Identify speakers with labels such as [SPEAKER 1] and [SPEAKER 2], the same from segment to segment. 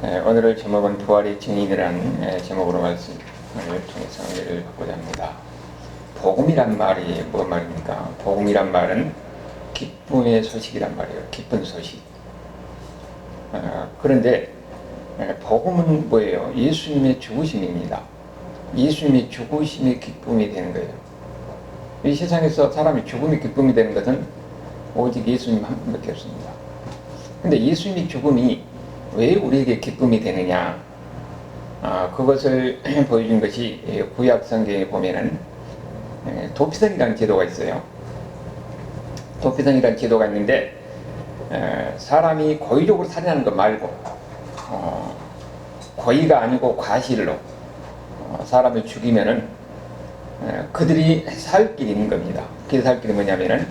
[SPEAKER 1] 오늘의 제목은 부활의 증인이라는 제목으로 말씀을 통해서 은혜를 받고자 합니다. 복음이란 말이 뭔 말입니까? 복음이란 말은 기쁨의 소식이란 말이에요. 기쁜 소식. 그런데 복음은 뭐예요? 예수님의 죽으심입니다. 예수님의 죽으심이 기쁨이 되는 거예요. 이 세상에서 사람이 죽음이 기쁨이 되는 것은 오직 예수님 한 분밖에 없습니다. 근데 예수님의 죽음이 왜 우리에게 기쁨이 되느냐? 그것을 보여준 것이 구약 성경에 보면은 도피성이라는 제도가 있어요. 도피성이라는 제도가 있는데 사람이 고의적으로 살인하는 것 말고 고의가 아니고 과실로 사람을 죽이면은 그들이 살 길이 있는 겁니다. 그 살 길이 뭐냐면은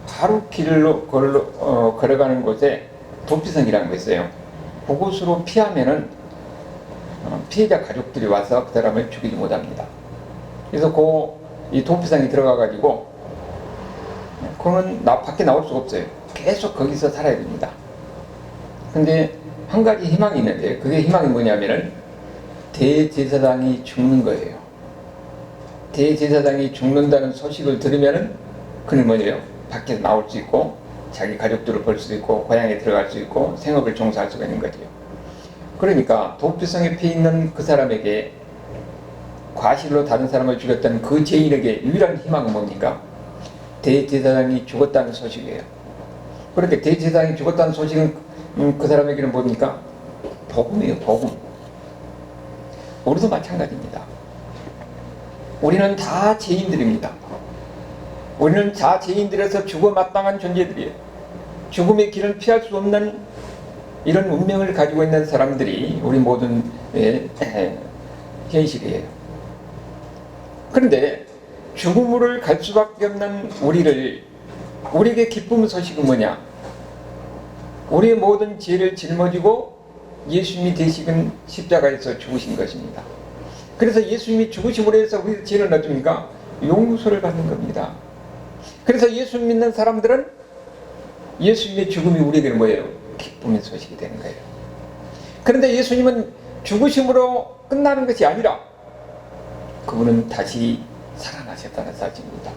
[SPEAKER 1] 하루 길로 걸어가는 곳에 도피성이라는 거 있어요. 그곳으로 피하면은 피해자 가족들이 와서 그 사람을 죽이지 못합니다. 그래서 이 도피성에 들어가 가지고 그는 밖에 나올 수가 없어요. 계속 거기서 살아야 됩니다. 근데 한 가지 희망이 있는데 그게 희망이 뭐냐면은 대제사장이 죽는 거예요. 대제사장이 죽는다는 소식을 들으면은 그는 뭐예요? 밖에서 나올 수 있고 자기 가족들을 볼 수도 있고 고향에 들어갈 수 있고 생업을 종사할 수가 있는 거죠. 그러니까 도피성에 피해 있는 그 사람에게 과실로 다른 사람을 죽였다는 그 죄인에게 유일한 희망은 뭡니까? 대제사장이 죽었다는 소식이에요. 그렇게 대제사장이 죽었다는 소식은 그 사람에게는 뭡니까? 복음이에요. 복음. 우리도 마찬가지입니다. 우리는 다 죄인들입니다. 우리는 다 죄인들에서 죽어 마땅한 존재들이에요. 죽음의 길을 피할 수 없는 이런 운명을 가지고 있는 사람들이 우리 모든 현실이에요. 그런데 죽음으로 갈 수밖에 없는 우리에게 기쁨의 소식은 뭐냐? 우리의 모든 죄를 짊어지고 예수님이 대신 십자가에서 죽으신 것입니다. 그래서 예수님이 죽으심으로 해서 우리 죄를 어떻습니까? 용서를 받는 겁니다. 그래서 예수 믿는 사람들은 예수님의 죽음이 우리에게는 뭐예요? 기쁨의 소식이 되는 거예요. 그런데 예수님은 죽으심으로 끝나는 것이 아니라 그분은 다시 살아나셨다는 사실입니다.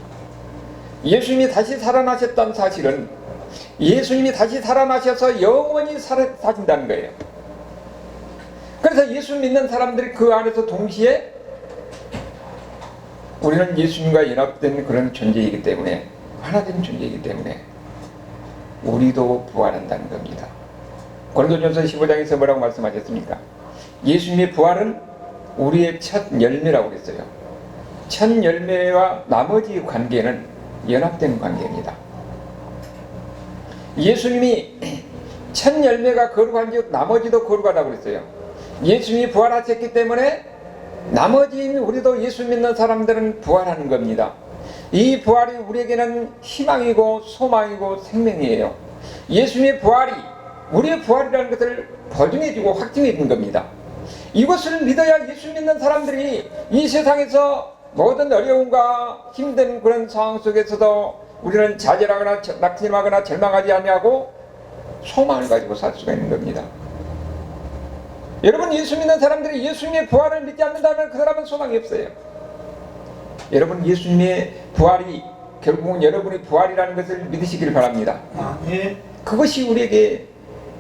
[SPEAKER 1] 예수님이 다시 살아나셨다는 사실은 예수님이 다시 살아나셔서 영원히 사신다는 거예요. 그래서 예수 믿는 사람들이 그 안에서 동시에 우리는 예수님과 연합된 그런 존재이기 때문에 하나된 존재이기 때문에 우리도 부활한다는 겁니다. 고린도전서 15장에서 뭐라고 말씀하셨습니까? 예수님의 부활은 우리의 첫 열매라고 했어요. 첫 열매와 나머지 관계는 연합된 관계입니다. 예수님이 첫 열매가 거룩한 즉 나머지도 거룩하다고 그랬어요. 예수님이 부활하셨기 때문에 나머지 우리도 예수 믿는 사람들은 부활하는 겁니다. 이 부활이 우리에게는 희망이고 소망이고 생명이에요. 예수님의 부활이 우리의 부활이라는 것을 보증해주고 확증해주는 겁니다. 이것을 믿어야 예수 믿는 사람들이 이 세상에서 모든 어려움과 힘든 그런 상황 속에서도 우리는 좌절하거나 낙심하거나 절망하지 아니하고 소망을 가지고 살 수가 있는 겁니다. 여러분, 예수 믿는 사람들이 예수님의 부활을 믿지 않는다면 그 사람은 소망이 없어요. 여러분, 예수님의 부활이 결국은 여러분의 부활이라는 것을 믿으시길 바랍니다. 그것이 우리에게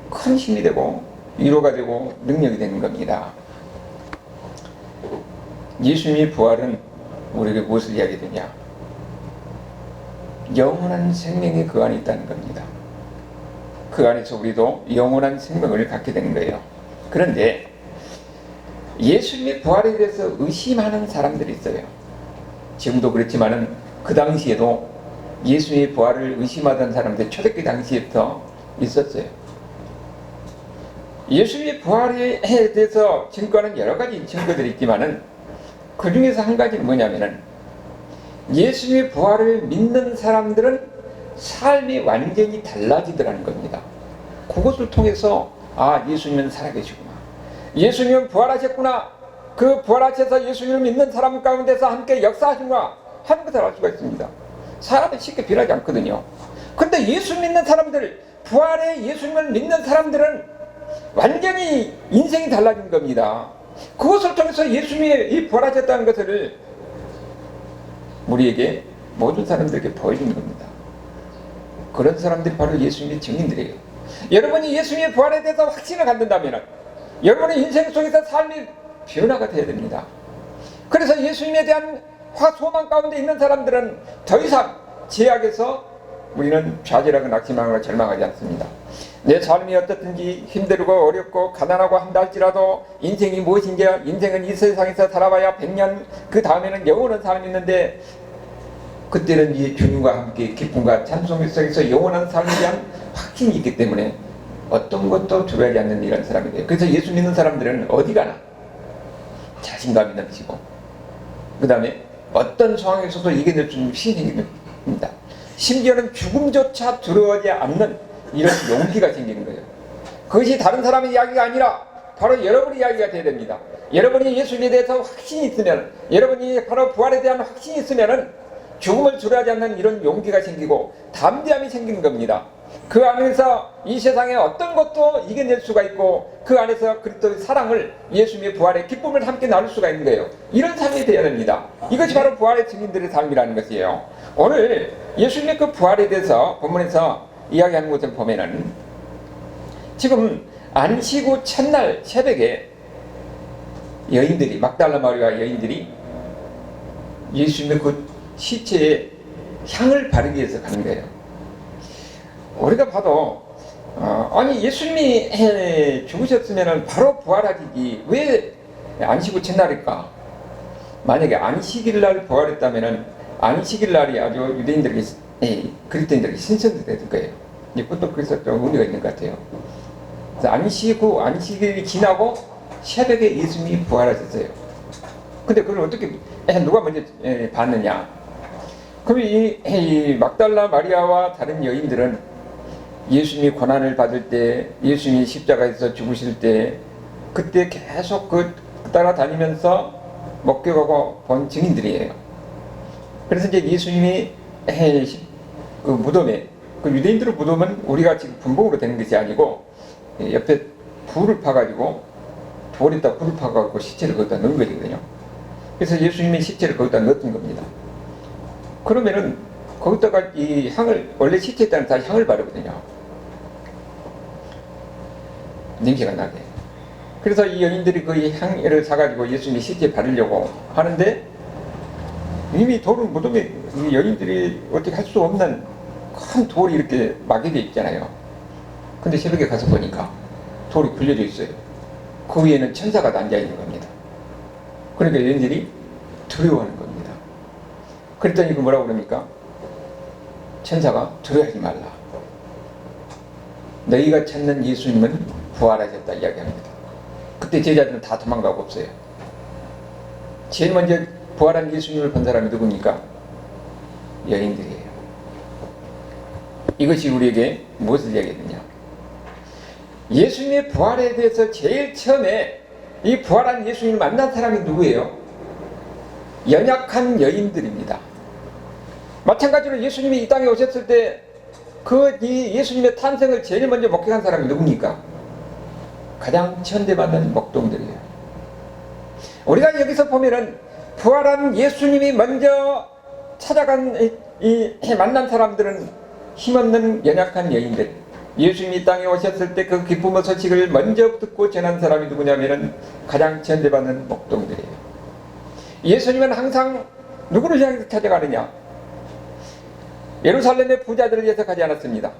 [SPEAKER 1] 큰 힘이 되고 위로가 되고 능력이 되는 겁니다. 예수님의 부활은 우리에게 무엇을 이야기하느냐? 영원한 생명이 그 안에 있다는 겁니다. 그 안에서 우리도 영원한 생명을 갖게 되는 거예요. 그런데 예수님의 부활에 대해서 의심하는 사람들이 있어요. 지금도 그렇지만은 그 당시에도 예수님의 부활을 의심하던 사람들 초대교회 당시에부터 있었어요. 예수님의 부활에 대해서 증거는 여러 가지 증거들이 있지만은 그 중에서 한 가지는 뭐냐면은 예수님의 부활을 믿는 사람들은 삶이 완전히 달라지더라는 겁니다. 그것을 통해서 예수님은 살아계시구나. 예수님은 부활하셨구나. 그 부활하셔서 예수님을 믿는 사람 가운데서 함께 역사하시구나 하는 것을 알 수가 있습니다. 사람은 쉽게 변하지 않거든요. 그런데 예수 믿는 사람들, 부활의 예수님을 믿는 사람들은 완전히 인생이 달라진 겁니다. 그것을 통해서 예수님이 부활하셨다는 것을 우리에게 모든 사람들에게 보여주는 겁니다. 그런 사람들이 바로 예수님의 증인들이에요. 여러분이 예수님의 부활에 대해서 확신을 갖는다면 여러분의 인생 속에서 삶이 변화가 되어야 됩니다. 그래서 예수님에 대한 소망 가운데 있는 사람들은 더 이상 죄악에서 우리는 좌절하고 낙심하고 절망하지 않습니다. 내 삶이 어떻든지 힘들고 어렵고 가난하고 한다 할지라도 인생이 무엇인지, 인생은 이 세상에서 살아봐야 100년, 그 다음에는 영원한 삶이 있는데 그때는 이 주님과 함께 기쁨과 찬송 속에서 영원한 삶에 대한 확신이 있기 때문에 어떤 것도 두려워하지 않는 이런 사람이 돼요. 그래서 예수 믿는 사람들은 어디 가나 자신감이 넘치고 그 다음에 어떤 상황에서도 이겨낼 수 있는 신이 있습니다. 심지어는 죽음조차 두려워하지 않는 이런 용기가 생기는 거예요. 그것이 다른 사람의 이야기가 아니라 바로 여러분의 이야기가 되어야 됩니다. 여러분이 예수님에 대해서 확신이 있으면, 여러분이 바로 부활에 대한 확신이 있으면은 죽음을 두려워하지 않는 이런 용기가 생기고 담대함이 생기는 겁니다. 그 안에서 이 세상에 어떤 것도 이겨낼 수가 있고 그 안에서 그리스도의 사랑을, 예수님의 부활의 기쁨을 함께 나눌 수가 있는 거예요. 이런 삶이 되어야 됩니다. 이것이 바로 부활의 증인들의 삶이라는 것이에요. 오늘 예수님의 그 부활에 대해서 본문에서 이야기하는 것을 보면은 지금 안식 후 첫날 새벽에 여인들이, 막달라 마리아 여인들이 예수님의 그 시체에 향을 바르기 위해서 가는 거예요. 우리가 봐도 아니 예수님이 죽으셨으면 바로 부활하지 왜 안식 후 첫날일까? 만약에 안식일 날 부활했다면 안식일 날이 아주 유대인들에게, 그리스도인들에게 신선이 될 거예요. 이것도 그래서 좀 의미가 있는 것 같아요. 그래서 안식 후 안식일이 지나고 새벽에 예수님이 부활하셨어요. 근데 그걸 어떻게 누가 먼저 봤느냐? 그럼 이 막달라 마리아와 다른 여인들은 예수님이 고난을 받을 때, 예수님이 십자가에서 죽으실 때 그때 계속 따라다니면서 목격하고 본 증인들이에요. 그래서 이제 예수님이 그 무덤에, 그 유대인들의 무덤은 우리가 지금 분봉으로 되는 것이 아니고 옆에 불을 파가지고 돌에다 불을 파가지고 시체를 거기다 넣은 거거든요. 그래서 예수님의 시체를 거기다 넣었던 겁니다. 그러면은 거기다가 이 향을, 원래 시체에 따른 다 향을 바르거든요. 냄새가 나게. 그래서 이 여인들이 그 향을 사가지고 예수님의 시체에 바르려고 하는데 이미 돌은 무덤에 이 여인들이 어떻게 할 수 없는 큰 돌이 이렇게 막여져 있잖아요. 근데 새벽에 가서 보니까 돌이 굴려져 있어요. 그 위에는 천사가 앉아있는 겁니다. 그러니까 여인들이 두려워하는 겁니다. 그랬더니 그 뭐라고 그럽니까? 천사가 두려워하지 말라. 너희가 찾는 예수님은 부활하셨다 이야기합니다. 그때 제자들은 다 도망가고 없어요. 제일 먼저 부활한 예수님을 본 사람이 누굽니까? 여인들이에요. 이것이 우리에게 무엇을 이야기하느냐? 예수님의 부활에 대해서 제일 처음에 이 부활한 예수님을 만난 사람이 누구예요? 연약한 여인들입니다. 마찬가지로 예수님이 이 땅에 오셨을 때 이 예수님의 탄생을 제일 먼저 목격한 사람이 누굽니까? 가장 천대받는 목동들이에요. 우리가 여기서 보면은 부활한 예수님이 먼저 찾아간 만난 사람들은 힘없는 연약한 여인들, 예수님이 이 땅에 오셨을 때 그 기쁨의 소식을 먼저 듣고 전한 사람이 누구냐면은 가장 천대받는 목동들이에요. 예수님은 항상 누구를 향해서 찾아가느냐? 예루살렘의 부자들을 위해서 가지 않았습니다.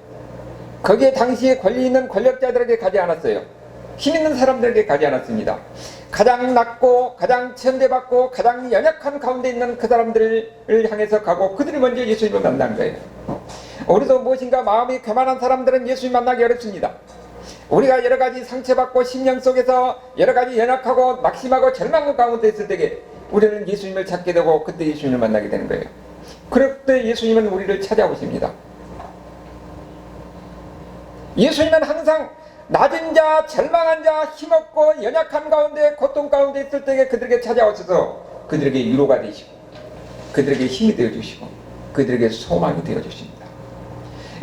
[SPEAKER 1] 거기에 당시에 권리 있는 권력자들에게 가지 않았어요. 힘 있는 사람들에게 가지 않았습니다. 가장 낮고 가장 천대받고 가장 연약한 가운데 있는 그 사람들을 향해서 가고 그들이 먼저 예수님을 만난 거예요. 우리도 무엇인가 마음이 교만한 사람들은 예수님 만나기 어렵습니다. 우리가 여러 가지 상처받고 심령 속에서 여러 가지 연약하고 낙심하고 절망 가운데 있을 때에 우리는 예수님을 찾게 되고 그때 예수님을 만나게 되는 거예요. 그럴 때 예수님은 우리를 찾아오십니다. 예수님은 항상 낮은 자, 절망한 자, 힘없고 연약한 가운데 고통 가운데 있을 때에 그들에게 찾아오셔서 그들에게 위로가 되시고 그들에게 힘이 되어주시고 그들에게 소망이 되어주십니다.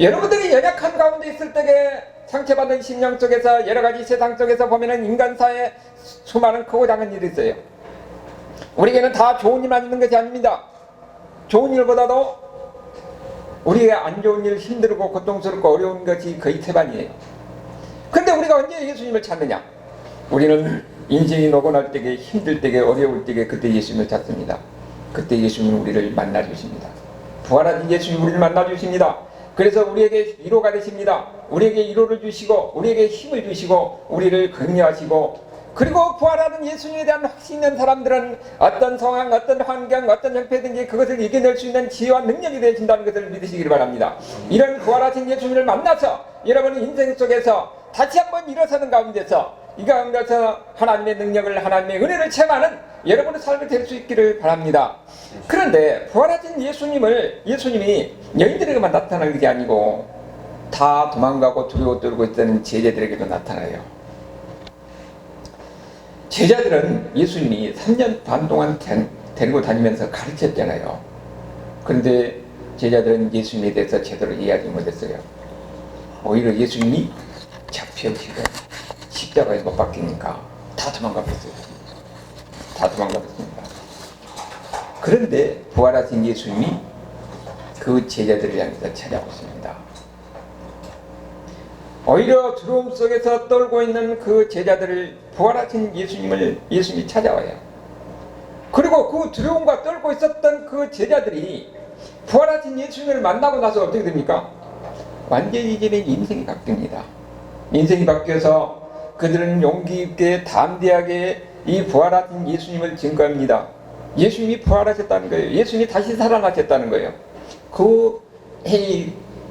[SPEAKER 1] 여러분들이 연약한 가운데 있을 때에 상처받은 심령 속에서 여러 가지 세상 속에서 보면은 인간사에 수많은 크고 작은 일이 있어요. 우리에게는 다 좋은 일만 있는 것이 아닙니다. 좋은 일보다도 우리의 안 좋은 일, 힘들고 고통스럽고 어려운 것이 거의 태반이에요. 그런데 우리가 언제 예수님을 찾느냐? 우리는 인생이 노곤할 때에, 힘들 때에, 어려울 때에 그때 예수님을 찾습니다. 그때 예수님은 우리를 만나주십니다. 부활하신 예수님이 우리를 만나주십니다. 그래서 우리에게 위로가 되십니다. 우리에게 위로를 주시고 우리에게 힘을 주시고 우리를 격려하시고, 그리고 부활하는 예수님에 대한 확신 있는 사람들은 어떤 상황, 어떤 환경, 어떤 형태든지 그것을 이겨낼 수 있는 지혜와 능력이 되신다는 것을 믿으시기를 바랍니다. 이런 부활하신 예수님을 만나서 여러분의 인생 속에서 다시 한번 일어서는 가운데서, 이 가운데서 하나님의 능력을, 하나님의 은혜를 체험하는 여러분의 삶이 될 수 있기를 바랍니다. 그런데 부활하신 예수님이 여인들에게만 나타나는 것이 아니고 다 도망가고 두려워 떨고 있던 제자들에게도 나타나요. 제자들은 예수님이 3년 반 동안 데리고 다니면서 가르쳤잖아요. 그런데 제자들은 예수님에 대해서 제대로 이해하지 못했어요. 오히려 예수님이 잡혀오시고 십자가에 못 박히니까 다 도망가버렸어요. 다 도망가버렸습니다. 그런데 부활하신 예수님이 그 제자들을 향해서 찾아오십니다. 오히려 두려움 속에서 떨고 있는 그 제자들을 부활하신 예수님이 찾아와요. 그리고 그 두려움과 떨고 있었던 그 제자들이 부활하신 예수님을 만나고 나서 어떻게 됩니까? 완전히 이제는 인생이 바뀝니다. 인생이 바뀌어서 그들은 용기 있게 담대하게 이 부활하신 예수님을 증거합니다. 예수님이 부활하셨다는 거예요. 예수님이 다시 살아나셨다는 거예요. 그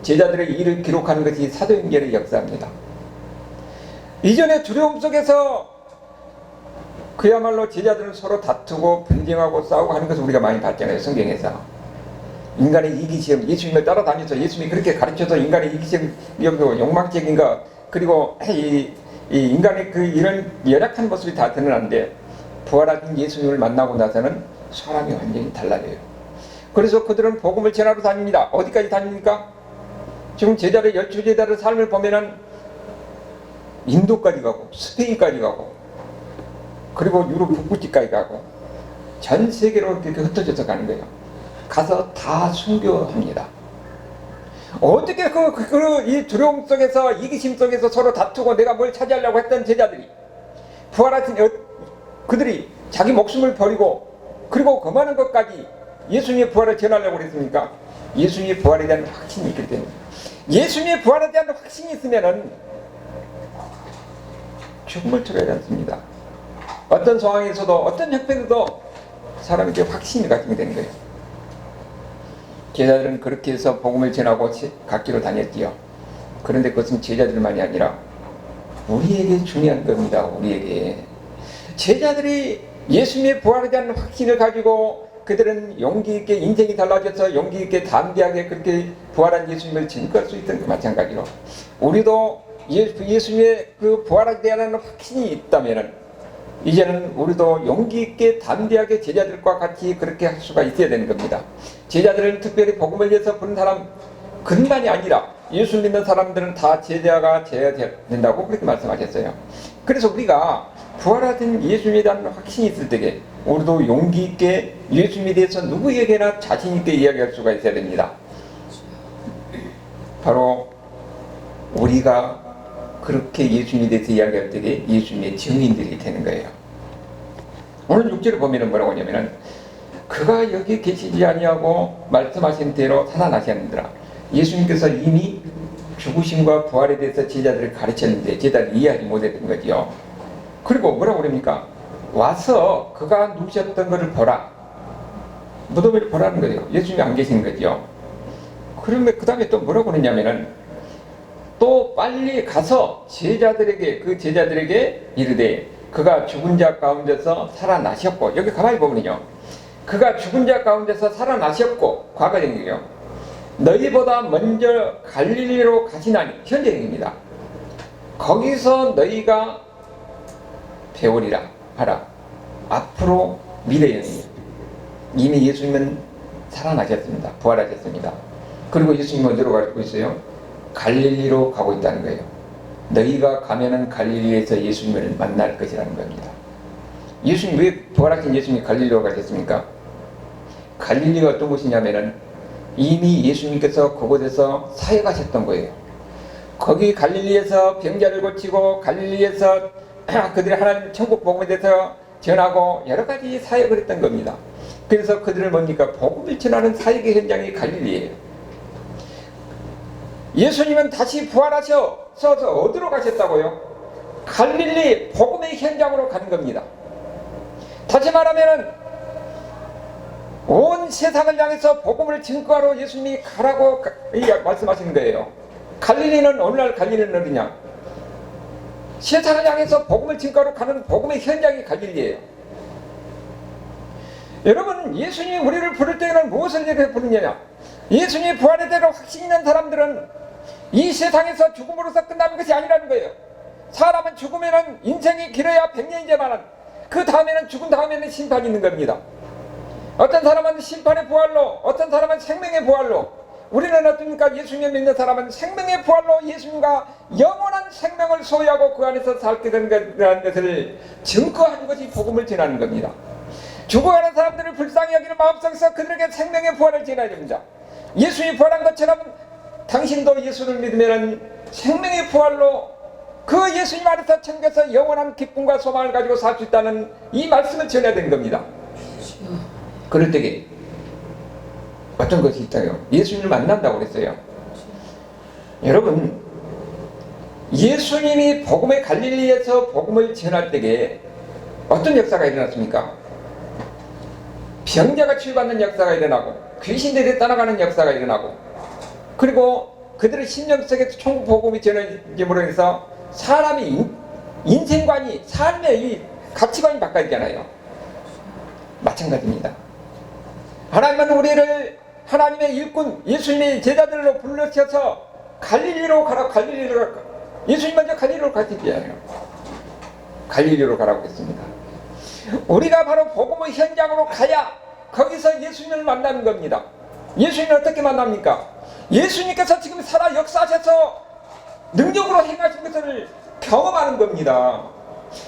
[SPEAKER 1] 제자들의 일을 기록하는 것이 사도행전의 역사입니다. 이전에 두려움 속에서 그야말로 제자들은 서로 다투고 분쟁하고 싸우고 하는 것을 우리가 많이 봤잖아요. 성경에서. 인간의 이기심, 예수님을 따라다녀서 예수님이 그렇게 가르쳐서 인간의 이기심, 욕망적인 것, 그리고 이 인간의 그 이런 열악한 모습이 다 드러나는데, 부활하신 예수님을 만나고 나서는 사람이 완전히 달라져요. 그래서 그들은 복음을 전하러 다닙니다. 어디까지 다닙니까? 지금 열두 제자들의 삶을 보면은 인도까지 가고 스페인까지 가고 그리고 유럽 북부지까지 가고 전 세계로 이렇게 흩어져서 가는 거예요. 가서 다 순교합니다. 어떻게 이 두려움 속에서, 이기심 속에서 서로 다투고 내가 뭘 차지하려고 했던 제자들이, 부활하신 그들이 자기 목숨을 버리고 그리고 그 많은 것까지 예수님의 부활을 전하려고 그랬습니까? 예수님의 부활에 대한 확신이 있기 때문에. 예수님의 부활에 대한 확신이 있으면은 죽음을 두려워하지 않습니다. 어떤 상황에서도, 어떤 형편에도 사람에게 확신이 가지게 되는 거예요. 제자들은 그렇게 해서 복음을 전하고 각지로 다녔지요. 그런데 그것은 제자들만이 아니라 우리에게 중요한 겁니다. 우리에게. 제자들이 예수님의 부활에 대한 확신을 가지고 그들은 용기 있게, 인생이 달라져서 용기 있게 담대하게 그렇게 부활한 예수님을 증거할 수 있던 그 마찬가지로 우리도 예수님의 그 부활에 대한 확신이 있다면은 이제는 우리도 용기 있게 담대하게 제자들과 같이 그렇게 할 수가 있어야 되는 겁니다. 제자들은 특별히 복음을 위해서 부른 사람 그뿐만이 아니라 예수 믿는 사람들은 다 제자가 되어야 된다고 그렇게 말씀하셨어요. 그래서 우리가 부활하신 예수님에 대한 확신이 있을 때에 우리도 용기 있게 예수님에 대해서 누구에게나 자신 있게 이야기할 수가 있어야 됩니다. 바로 우리가 그렇게 예수님에 대해서 이야기할 때에 예수님의 증인들이 되는 거예요. 오늘 6절을 보면 뭐라고 하냐면은 그가 여기 계시지 아니하고 말씀하신 대로 살아나셨느니라. 예수님께서 이미 죽으심과 부활에 대해서 제자들을 가르쳤는데 제자들이 이해하지 못했던 거지요. 그리고 뭐라고 그럽니까? 와서 그가 누우셨던 것을 보라. 무덤을 보라는 거예요. 예수님이 안 계신 거죠. 그러면 그 다음에 또 뭐라고 그러냐면은 또 빨리 가서 제자들에게 이르되 그가 죽은 자 가운데서 살아나셨고, 여기 가만히 보면요, 그가 죽은 자 가운데서 살아나셨고, 과거형이에요. 너희보다 먼저 갈릴리로 가시나니, 현재형입니다. 거기서 너희가 배우리라 하라. 앞으로 미래형이에요. 이미 예수님은 살아나셨습니다. 부활하셨습니다. 그리고 예수님은 어디로 가고 있어요? 갈릴리로 가고 있다는 거예요. 너희가 가면은 갈릴리에서 예수님을 만날 것이라는 겁니다. 예수님, 왜 부활하신 예수님이 갈릴리로 가셨습니까? 갈릴리가 어떤 곳이냐면은 이미 예수님께서 그곳에서 사역하셨던 거예요. 거기 갈릴리에서 병자를 고치고 갈릴리에서 그들이 하나님 천국 복음에 대해서 전하고 여러 가지 사역을 했던 겁니다. 그래서 그들을 뭡니까? 복음을 전하는 사역의 현장이 갈릴리예요. 예수님은 다시 부활하셔서 어디로 가셨다고요? 갈릴리 복음의 현장으로 가는 겁니다. 다시 말하면 온 세상을 향해서 복음을 증거하러 예수님이 가라고 말씀하시는 거예요. 갈릴리는 오늘날 갈릴리는 어디냐? 세상을 향해서 복음을 증거하러 가는 복음의 현장이 갈릴리예요. 여러분, 예수님이 우리를 부를 때에는 무엇을 이렇게 부르느냐? 예수님이 부활에 대해 확신 있는 사람들은 이 세상에서 죽음으로서 끝나는 것이 아니라는 거예요. 사람은 죽으면 인생이 길어야 100년이지만 그 다음에는, 죽은 다음에는 심판이 있는 겁니다. 어떤 사람은 심판의 부활로, 어떤 사람은 생명의 부활로. 우리는 어떻습니까? 예수님을 믿는 사람은 생명의 부활로 예수님과 영원한 생명을 소유하고 그 안에서 살게 되는 것을 증거하는 것이 복음을 전하는 겁니다. 죽어가는 사람들을 불쌍히 여기는 마음속에서 그들에게 생명의 부활을 전해야 됩니다. 예수님이 부활한 것처럼 당신도 예수를 믿으면 생명의 부활로 그 예수님 안에서 천국에서 영원한 기쁨과 소망을 가지고 살 수 있다는 이 말씀을 전해야 되는 겁니다. 그럴 때에 어떤 것이 있다요? 예수님을 만난다고 그랬어요. 여러분, 예수님이 복음의 갈릴리에서 복음을 전할 때에 어떤 역사가 일어났습니까? 병자가 치유받는 역사가 일어나고 귀신들이 떠나가는 역사가 일어나고, 그리고 그들의 심령 속에서 천국 복음이 전해짐으로 해서 사람이 인생관이, 삶의 이 가치관이 바뀌잖아요. 마찬가지입니다. 하나님은 우리를 하나님의 일꾼, 예수님의 제자들로 불러셔서 갈릴리로 가라, 갈릴리로 가라. 예수님 먼저 갈릴리로 가시잖아요. 갈릴리로 가라고 했습니다. 우리가 바로 복음의 현장으로 가야 거기서 예수님을 만나는 겁니다. 예수님을 어떻게 만납니까? 예수님께서 지금 살아 역사하셔서 능력으로 행하신 것을 경험하는 겁니다.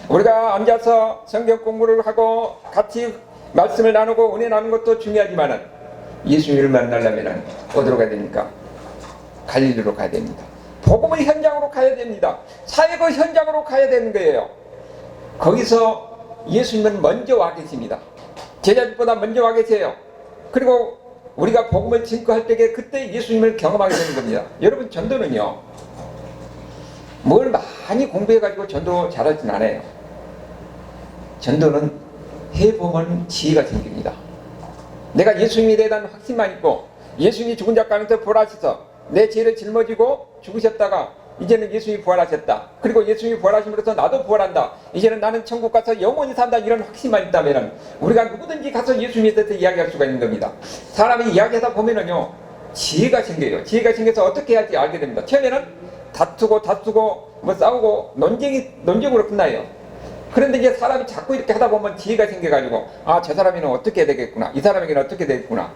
[SPEAKER 1] 우리가 앉아서 성경 공부를 하고 같이 말씀을 나누고 은혜 나누는 것도 중요하지만 예수님을 만나려면 어디로 가야 됩니까? 갈릴리로 가야 됩니다. 복음의 현장으로 가야 됩니다. 사역의 현장으로 가야 되는 거예요. 거기서 예수님은 먼저 와 계십니다. 제자들보다 먼저 와 계세요. 그리고 우리가 복음을 증거할 때에 그때 예수님을 경험하게 되는 겁니다. 여러분, 전도는요, 뭘 많이 공부해가지고 전도 잘하진 않아요. 전도는 해보면 지혜가 생깁니다. 내가 예수님에 대한 확신만 있고 예수님이 죽은 자 가운데서 부활하셔서 내 죄를 짊어지고 죽으셨다가 이제는 예수님이 부활하셨다. 그리고 예수님이 부활하심으로써 나도 부활한다. 이제는 나는 천국 가서 영원히 산다. 이런 확신만 있다면 우리가 누구든지 가서 예수님에 대해서 이야기할 수가 있는 겁니다. 사람이 이야기하다 보면은요, 지혜가 생겨요. 지혜가 생겨서 어떻게 해야 할지 알게 됩니다. 처음에는 다투고 뭐 싸우고 논쟁으로 끝나요. 그런데 이제 사람이 자꾸 이렇게 하다 보면 지혜가 생겨가지고, 아, 저 사람이는 어떻게 해야 되겠구나, 이 사람에게는 어떻게 되겠구나.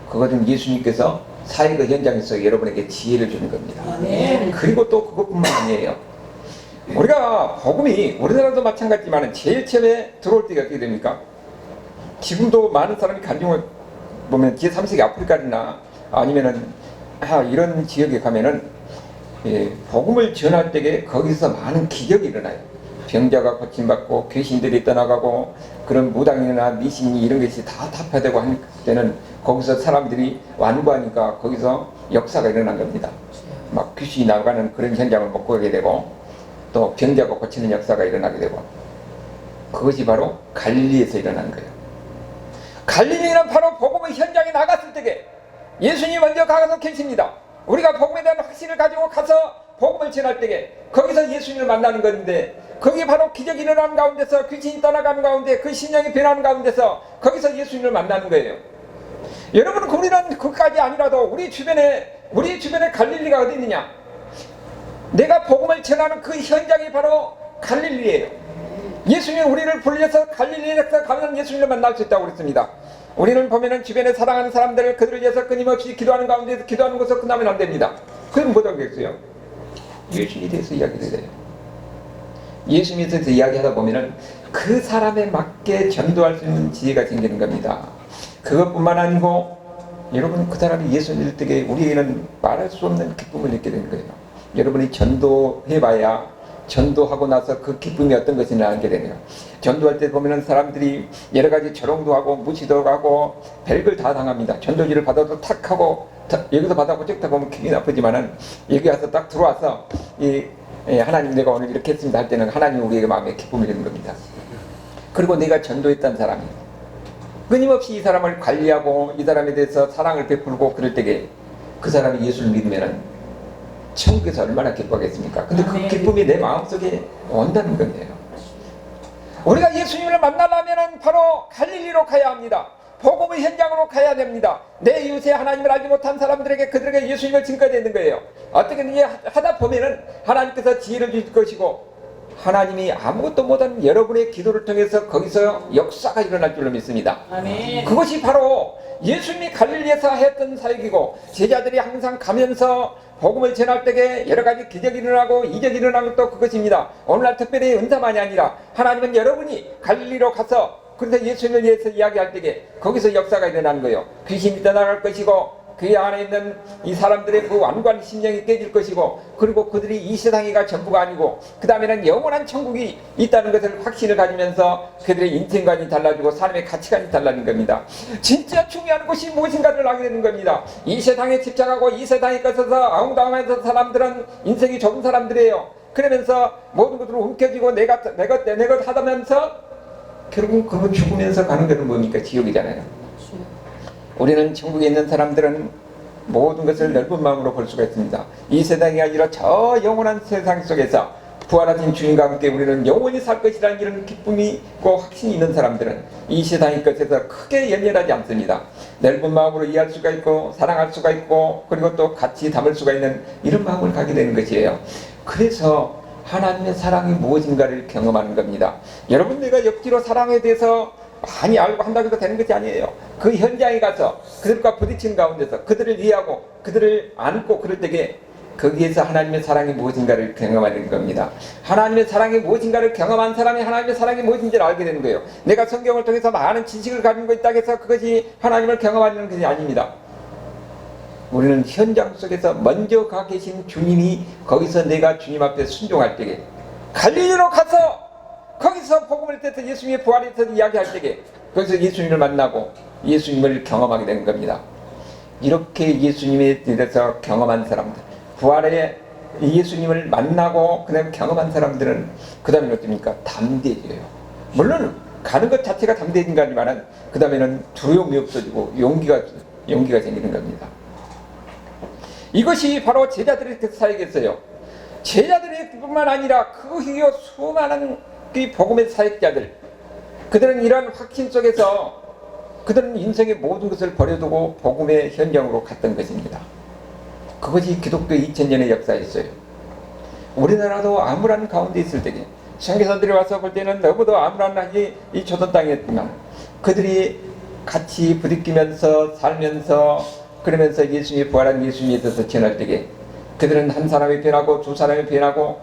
[SPEAKER 1] 그것은 예수님께서 사역의 현장에서 여러분에게 지혜를 주는 겁니다. 그리고 또 그것뿐만 아니에요. 우리가 복음이, 우리나라도 마찬가지지만 제일 처음에 들어올 때가 어떻게 됩니까? 지금도 많은 사람이 간증을 보면 제3세계 아프리카나 아니면은 이런 지역에 가면은 복음을 전할 때에 거기서 많은 기적이 일어나요. 병자가 고침받고 귀신들이 떠나가고 그런 무당이나 미신이 이런 것이 다 타파되고 할 때는 거기서 사람들이 완구하니까 거기서 역사가 일어난 겁니다. 막 귀신이 나가는 그런 현장을 못 보게 되고 또 병자가 고치는 역사가 일어나게 되고, 그것이 바로 갈릴리에서 일어난 거예요. 갈릴리는 바로 복음의 현장에 나갔을 때에 예수님이 먼저 가서 계십니다. 우리가 복음에 대한 확신을 가지고 가서 복음을 전할 때에 거기서 예수님을 만나는 건데, 거기 바로 기적이 일어나는 가운데서, 귀신이 떠나가는 가운데, 그 심령이 변하는 가운데서 거기서 예수님을 만나는 거예요. 여러분, 우리는 그까지 아니라도 우리 주변에 갈릴리가 어디 있느냐? 내가 복음을 전하는 그 현장이 바로 갈릴리예요. 예수님이 우리를 불려서 갈릴리에서 가면 예수님을 만날 수 있다고 그랬습니다. 우리는 보면은 주변에 사랑하는 사람들을 그들을 위해서 끊임없이 기도하는 가운데서 기도하는 것으로 끝나면 안 됩니다. 그건 못 하겠어요. 예수님에 대해서 이야기를 해요. 예수님에 대해서 이야기하다 보면은 그 사람에 맞게 전도할 수 있는 지혜가 생기는 겁니다. 그것뿐만 아니고 여러분 그 사람이 예수 믿을 때에 우리에게는 말할 수 없는 기쁨을 느끼게 되는 거예요. 여러분이 전도해봐야 전도하고 나서 그 기쁨이 어떤 것인지 알게 되네요. 전도할 때 보면은 사람들이 여러 가지 조롱도 하고 무시도 하고 별걸 다 당합니다. 전도지를 받아도 탁 하고 여기서 받아고 쭉 보면 기분이 나쁘지만은 여기 와서 딱 들어와서 하나님 내가 오늘 이렇게 했습니다 할 때는 하나님 우리에게 마음에 기쁨이 되는 겁니다. 그리고 내가 전도했던 사람이 끊임없이 이 사람을 관리하고 이 사람에 대해서 사랑을 베풀고 그럴 때에 그 사람이 예수를 믿으면은 천국에서 얼마나 기뻐하겠습니까? 근데 그 기쁨이 내 마음속에 온다는 거예요. 우리가 예수님을 만나려면 바로 갈릴리로 가야 합니다. 복음의 현장으로 가야 됩니다. 내 이웃에 하나님을 알지 못한 사람들에게 그들에게 예수님을 증거해야 되는 거예요. 어떻게든지 하다 보면은 하나님께서 지혜를 주실 것이고 하나님이 아무것도 못한 여러분의 기도를 통해서 거기서 역사가 일어날 줄로 믿습니다. 아멘. 그것이 바로 예수님이 갈릴리에서 했던 사역이고 제자들이 항상 가면서 복음을 전할 때에 여러 가지 기적이 일어나고 이적이 일어나는 것도 그것입니다. 오늘날 특별히 은사만이 아니라 하나님은 여러분이 갈릴리로 가서 그래서 예수님을 위해서 이야기할 때에 거기서 역사가 일어나는 거예요. 귀신이 떠나갈 것이고 그 안에 있는 이 사람들의 그 완고한 심령이 깨질 것이고 그리고 그들이 이 세상이가 전부가 아니고 그 다음에는 영원한 천국이 있다는 것을 확신을 가지면서 그들의 인생관이 달라지고 삶의 가치관이 달라진 겁니다. 진짜 중요한 것이 무엇인가를 알게 되는 겁니다. 이 세상에 집착하고 이 세상에 갇혀서 아웅다웅해서 사람들은 인생이 좁은 사람들이에요. 그러면서 모든 것으로 움켜쥐고 내 것 하다면서 결국은 그거 죽으면서 가는 것은 뭡니까? 지옥이잖아요. 우리는 천국에 있는 사람들은 모든 것을 넓은 마음으로 볼 수가 있습니다. 이 세상이 아니라 저 영원한 세상 속에서 부활하신 주님과 함께 우리는 영원히 살 것이라는 이런 기쁨이 있고 확신이 있는 사람들은 이 세상의 것에서 크게 연연하지 않습니다. 넓은 마음으로 이해할 수가 있고 사랑할 수가 있고 그리고 또 같이 담을 수가 있는 이런 마음을 가게 되는 것이에요. 그래서 하나님의 사랑이 무엇인가를 경험하는 겁니다. 여러분 내가 옆뒤로 사랑에 대해서 많이 알고 한다고 해서 되는 것이 아니에요. 그 현장에 가서 그들과 부딪히는 가운데서 그들을 이해하고 그들을 안고 그럴 때에 거기에서 하나님의 사랑이 무엇인가를 경험하는 겁니다. 하나님의 사랑이 무엇인가를 경험한 사람이 하나님의 사랑이 무엇인지를 알게 되는 거예요. 내가 성경을 통해서 많은 지식을 가지고 있다고 해서 그것이 하나님을 경험하는 것이 아닙니다. 우리는 현장 속에서 먼저 가 계신 주님이 거기서 내가 주님 앞에 순종할 때에 갈릴리로 가서 거기서 복음을 듣고 예수님의 부활에 대해서 이야기할 때에 거기서 예수님을 만나고 예수님을 경험하게 되는 겁니다. 이렇게 예수님에 대해서 경험한 사람들, 부활에 예수님을 만나고 그 다음에 경험한 사람들은 그 다음에 어떻습니까? 담대해져요. 물론 가는 것 자체가 담대해진 거 아니지만 그 다음에는 두려움이 없어지고 용기가 생기는 겁니다. 이것이 바로 제자들의 사역이었어요. 제자들의 뿐만 아니라 그 후에 수많은 그 복음의 사역자들, 그들은 이러한 확신 속에서 그들은 인생의 모든 것을 버려두고 복음의 현장으로 갔던 것입니다. 그것이 기독교 2000년의 역사였어요. 우리나라도 암울한 가운데 있을 때에 선교사들이 와서 볼 때는 너무도 암울한 이 조선 땅이었지만 그들이 같이 부딪히면서 살면서 그러면서 예수님이 부활한 예수님에 대해서 전할 때에 그들은 한 사람이 변하고 두 사람이 변하고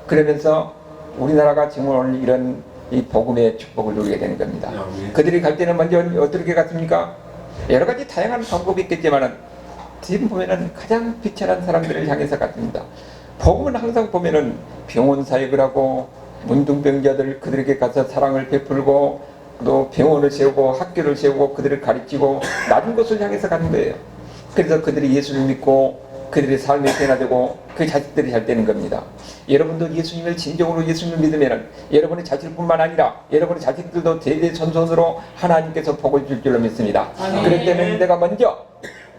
[SPEAKER 1] 그러면서 우리나라가 정말 오늘 이런 이 복음의 축복을 누리게 되는 겁니다. 그들이 갈 때는 먼저 어떻게 갔습니까? 여러 가지 다양한 방법이 있겠지만 지금 보면은 가장 비천한 사람들을 향해서 갔습니다. 복음은 항상 보면은 병원 사역을 하고 문둥병자들 그들에게 가서 사랑을 베풀고 또 병원을 세우고 학교를 세우고 그들을 가르치고 낮은 곳을 향해서 가는 거예요. 그래서 그들이 예수를 믿고 그들의 삶이 변화되고 그 자식들이 잘 되는 겁니다. 여러분도 예수님을 진정으로 예수님을 믿으면 여러분의 자식뿐만 아니라 여러분의 자식들도 대대손손으로 하나님께서 복을 줄 줄로 믿습니다. 그렇기 때문에 내가 먼저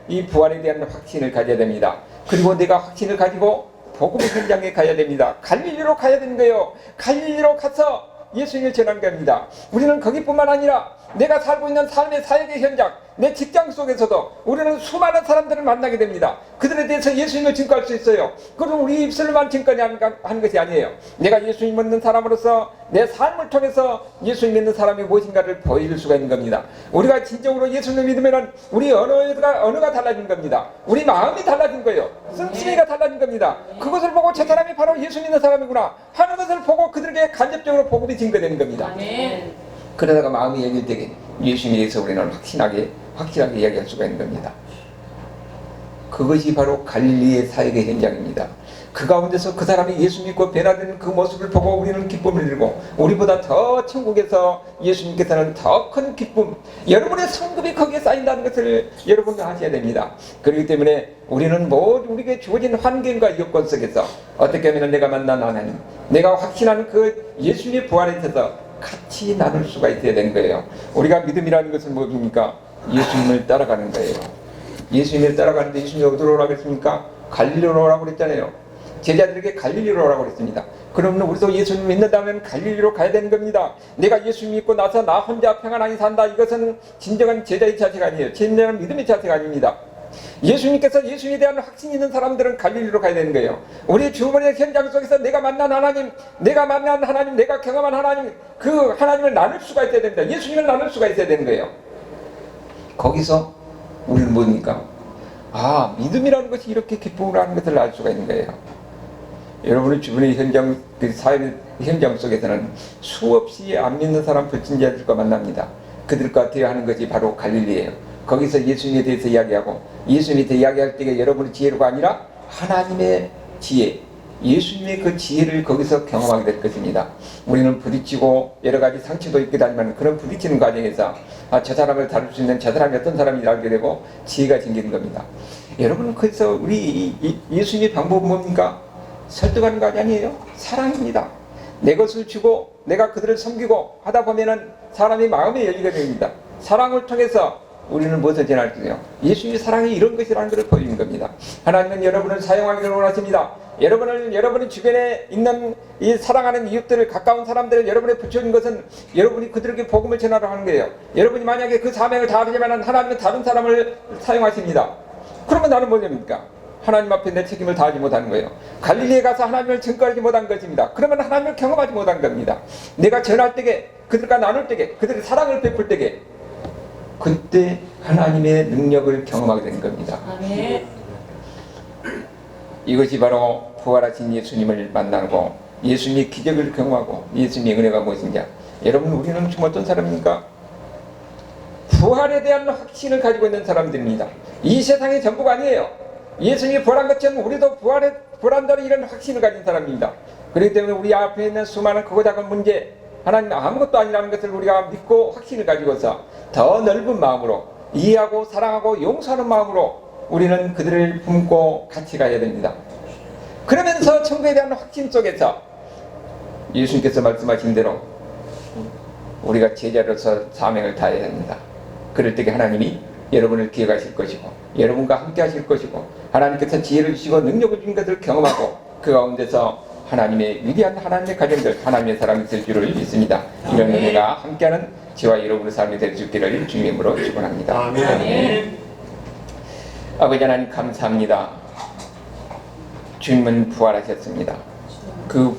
[SPEAKER 1] 이 부활에 대한 확신을 가져야 됩니다. 그리고 내가 확신을 가지고 복음의 현장에 가야 됩니다. 갈릴리로 가야 되는 거예요. 갈릴리로 가서 예수님을 전하는 겁니다. 우리는 거기뿐만 아니라 내가 살고 있는 삶의 사역의 현장, 내 직장 속에서도 우리는 수많은 사람들을 만나게 됩니다. 그들에 대해서 예수님을 증거할 수 있어요. 그럼 우리 입술로만 증거하는 것이 아니에요. 내가 예수님 믿는 사람으로서 내 삶을 통해서 예수님 믿는 사람이 무엇인가를 보여줄 수가 있는 겁니다. 우리가 진정으로 예수님을 믿으면 우리 언어가 달라진 겁니다. 우리 마음이 달라진 거예요. 씀씀이가 달라진 겁니다. 그것을 보고 저 사람이 바로 예수 믿는 사람이구나 하는 것을 보고 그들에게 간접적으로 복음이 증거되는 겁니다. 그러다가 마음이 연결되게 예수님에 대해서 우리는 확실하게 이야기할 수가 있는 겁니다. 그것이 바로 갈릴리의 사역의 현장입니다. 그 가운데서 그 사람이 예수 믿고 변화되는 그 모습을 보고 우리는 기쁨을 들고 우리보다 더 천국에서 예수님께서는 더 큰 기쁨, 여러분의 성급이 거기에 쌓인다는 것을 여러분도 아셔야 됩니다. 그렇기 때문에 우리는 모두 우리에게 주어진 환경과 여건 속에서 어떻게 하면 내가 만난 하나님, 내가 확신한 그 예수님의 부활에 있어서 같이 나눌 수가 있어야 되는 거예요. 우리가 믿음이라는 것은 뭡니까? 예수님을 따라가는 거예요. 예수님을 따라가는데 예수님이 어디로 오라고 했습니까? 갈릴리로 오라고 그랬잖아요. 제자들에게 갈릴리로 오라고 그랬습니다. 그러면 우리도 예수님 믿는다면 갈릴리로 가야 되는 겁니다. 내가 예수 믿고 나서 나 혼자 평안하게 산다, 이것은 진정한 제자의 자세가 아니에요. 진정한 믿음의 자세가 아닙니다. 예수님께서 예수님에 대한 확신이 있는 사람들은 갈릴리로 가야 되는 거예요. 우리 주변의 현장 속에서 내가 만난 하나님, 내가 경험한 하나님, 그 하나님을 나눌 수가 있어야 됩니다. 예수님을 나눌 수가 있어야 되는 거예요. 거기서 우리는 뭡니까? 믿음이라는 것이 이렇게 기쁨을 하는 것을 알 수가 있는 거예요. 여러분의 주변의 현장, 그 사회 현장 속에서는 수없이 안 믿는 사람, 불신자들과 만납니다. 그들과 대화하는 것이 바로 갈릴리예요. 거기서 예수님에 대해서 이야기하고, 예수님에 대해서 이야기할 때 여러분의 지혜로가 아니라 하나님의 지혜, 예수님의 그 지혜를 거기서 경험하게 될 것입니다. 우리는 부딪히고 여러 가지 상처도 있게 되지만 그런 부딪히는 과정에서 저 사람을 다룰 수 있는 저 사람이 어떤 사람인지 알게 되고 지혜가 생기는 겁니다. 여러분, 그래서 우리 예수님의 방법은 뭡니까? 설득하는 것이 아니에요. 사랑입니다. 내 것을 주고 내가 그들을 섬기고 하다 보면은 사람이 마음이 열리게 됩니다. 사랑을 통해서 우리는 무엇을 전할 수 있어요? 예수님의 사랑이 이런 것이라는 것을 보여주는 겁니다. 하나님은 여러분을 사용하기를 원하십니다. 여러분의 주변에 있는 이 사랑하는 이웃들을, 가까운 사람들을 여러분에 붙여준 것은 여러분이 그들에게 복음을 전하러 하는 거예요. 여러분이 만약에 그 사명을 다하려면 하나님은 다른 사람을 사용하십니다. 그러면 나는 뭐냐입니까? 하나님 앞에 내 책임을 다하지 못하는 거예요. 갈릴리에 가서 하나님을 증거하지 못한 것입니다. 그러면 하나님을 경험하지 못한 겁니다. 내가 전할 때에, 그들과 나눌 때에, 그들의 사랑을 베풀 때에 그때 하나님의 능력을 경험하게 되는 겁니다. 아멘. 이것이 바로 부활하신 예수님을 만나고 예수님의 기적을 경험하고 예수님의 은혜가 무엇인지. 여러분, 우리는 지금 어떤 사람입니까? 부활에 대한 확신을 가지고 있는 사람들입니다. 이 세상의 전부가 아니에요. 예수님이 부활한 것처럼 우리도 부활한다는 이런 확신을 가진 사람입니다. 그렇기 때문에 우리 앞에 있는 수많은 크고 작은 문제, 하나님 아무것도 아니라는 것을 우리가 믿고 확신을 가지고서 더 넓은 마음으로 이해하고 사랑하고 용서하는 마음으로 우리는 그들을 품고 같이 가야 됩니다. 그러면서 천국에 대한 확신 속에서 예수님께서 말씀하신 대로 우리가 제자로서 사명을 다해야 합니다. 그럴 때 하나님이 여러분을 기억하실 것이고 여러분과 함께 하실 것이고 하나님께서 지혜를 주시고 능력을 주신 것을 경험하고 그 가운데서 하나님의 위대한 하나님의 가정들, 하나님의 사랑이 있을 줄을 믿습니다. 이런 은혜가 함께하는 저와 여러분의 삶이 될 수 있기를 주님의 이름으로 축원합니다. 아멘. 아버지 하나님 감사합니다. 주님은 부활하셨습니다. 그